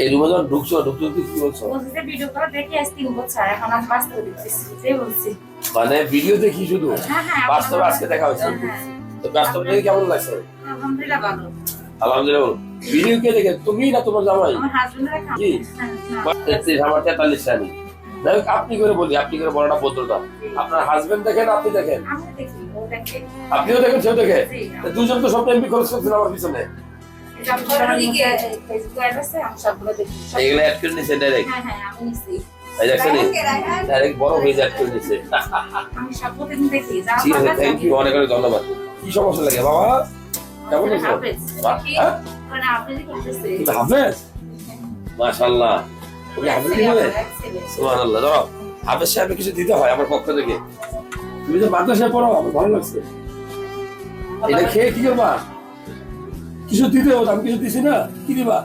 এই রুমে যখন ঢুকছো ঢুকতে কি বলছো? বলছি যে ভিডিও করে দেখে আজ 3 বছর এখন আমি বাস্তবে দেখতেছি যে বলছি। মানে ভিডিও দেখি শুধু? হ্যাঁ বাস্তবে আজকে দেখা হয়েছে। তো বাস্তবে দেখে কেমন লাগছে? আলহামদুলিল্লাহ ভালো। আলহামদুলিল্লাহ ভালো। ভিডিও কে দেখে, তুমি না তোমার জামাই? আমার হাজবেন্ডের দেখা। কি আমার 43 জানি। যাই হোক, আপনি করে বলি, আপনি করে বলাটা ভদ্রতা। আপনার হাজবেন্ড দেখেন, আপনি দেখেন? আমি দেখি, ও দেখে। আপনিও দেখেন, সেও দেখে? দুজন তো সব এমপি খরচ করছেন আমার পিছনে। ফেসবুকে অ্যাড আছে, আমি সবগুলো দেখি। এইগুলো অ্যাড করে নিছে ডাইরেক্ট? হ্যাঁ আমি নিছি। এই দেখছেন, ডাইরেক্ট বড় হয়ে অ্যাড করে নিছে। আমি সব প্রতিদিন দেখি। ঠিক আছে, থ্যাংক ইউ, অনেক অনেক ধন্যবাদ। কি সমস্যা লাগে বাবা? কেমন আছো? হ্যাঁ, মানে আপনি করতেছে। তুমি হাফেজ? মাশাআল্লাহ। তুমি হাফেজ কি বলে? সুবহানাল্লাহ। দাও, হাফেজ সাহেব কিছু দিতে হয় আমার পক্ষ থেকে। তুমি যে মাদ্রাসায় পড়ো, আমার ভালো লাগছে। এটা খেয়ে কি করবা? কিছু দিতে হবে, আমি কিছু দিছি না, কি দিবা?